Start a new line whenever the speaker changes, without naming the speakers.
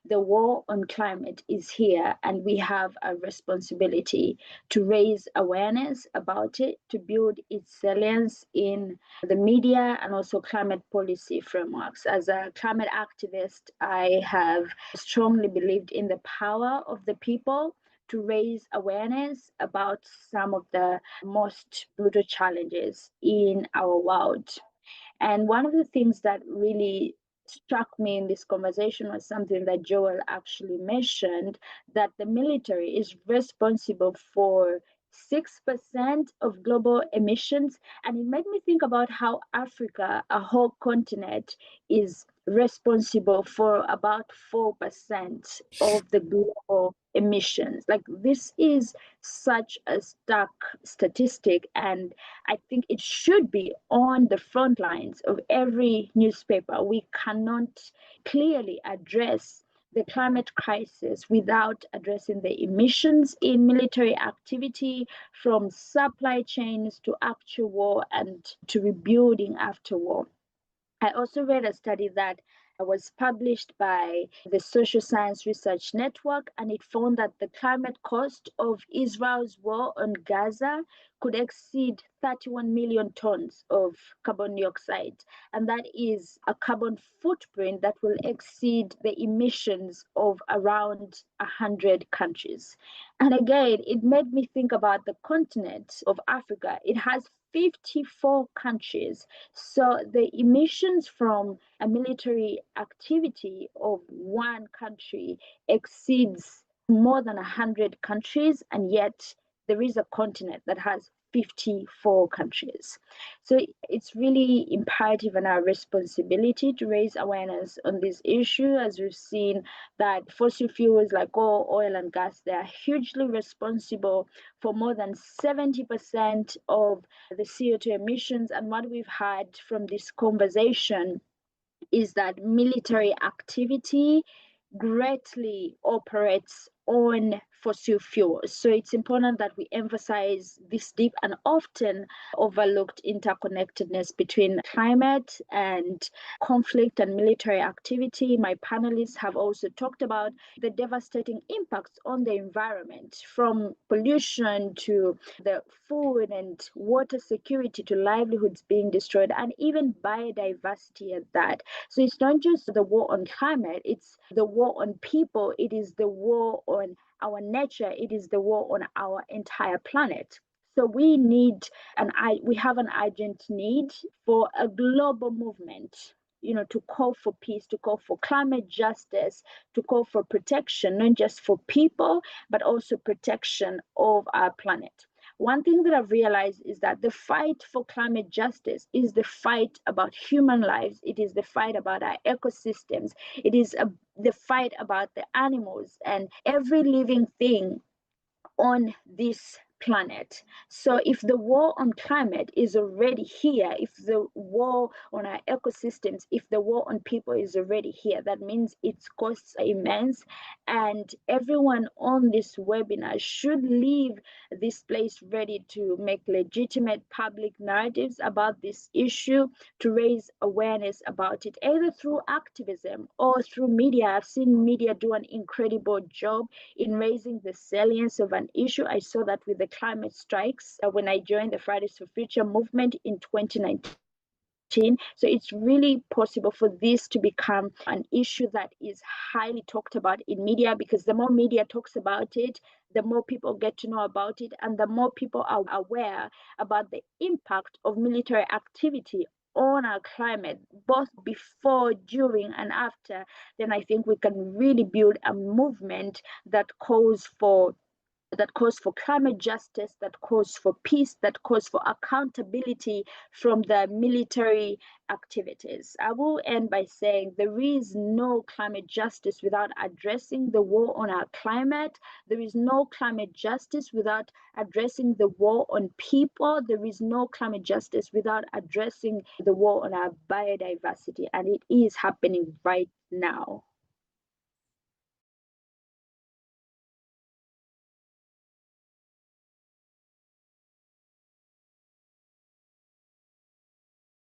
the war on climate is here, and we have a responsibility to raise awareness about it, to build its salience in the media and also climate policy frameworks. As a climate activist, I have strongly believed in the power of the people to raise awareness about some of the most brutal challenges in our world. And one of the things that really struck me in this conversation was something that Joel actually mentioned, that the military is responsible for 6% of global emissions. And it made me think about how Africa, a whole continent, is responsible for about 4% of the global emissions. Like, this is such a stark statistic, and I think it should be on the front lines of every newspaper. We cannot clearly address the climate crisis without addressing the emissions in military activity, from supply chains to actual war and to rebuilding after war. I also read a study that was published by the Social Science Research Network, and it found that the climate cost of Israel's war on Gaza could exceed 31 million tons of carbon dioxide. And that is a carbon footprint that will exceed the emissions of around 100 countries. And again, it made me think about the continent of Africa. It has 54 countries. So the emissions from a military activity of one country exceeds more than 100 countries, and yet there is a continent that has 54 countries. So it's really imperative and our responsibility to raise awareness on this issue, as we've seen that fossil fuels like oil and gas, they are hugely responsible for more than 70% of the CO2 emissions. And what we've had from this conversation is that military activity greatly operates on fossil fuels. So it's important that we emphasize this deep and often overlooked interconnectedness between climate and conflict and military activity. My panelists have also talked about the devastating impacts on the environment, from pollution to the food and water security to livelihoods being destroyed, and even biodiversity at that. So it's not just the war on climate, it's the war on people, it is the war on our nature, it is the war on our entire planet. So we have an urgent need for a global movement, to call for peace, to call for climate justice, to call for protection, not just for people, but also protection of our planet. One thing that I've realized is that the fight for climate justice is the fight about human lives. It is the fight about our ecosystems. It is the fight about the animals and every living thing on this planet. So if the war on climate is already here, if the war on our ecosystems, if the war on people is already here, that means its costs are immense. And everyone on this webinar should leave this place ready to make legitimate public narratives about this issue, to raise awareness about it, either through activism or through media. I've seen media do an incredible job in raising the salience of an issue. I saw that with the climate strikes when I joined the Fridays for Future movement in 2019. So it's really possible for this to become an issue that is highly talked about in media, because the more media talks about it, the more people get to know about it, and the more people are aware about the impact of military activity on our climate, both before, during, and after. Then I think we can really build a movement that calls for climate justice, that calls for peace, that calls for accountability from the military activities. I will end by saying there is no climate justice without addressing the war on our climate. There is no climate justice without addressing the war on people. There is no climate justice without addressing the war on our biodiversity, and it is happening right now.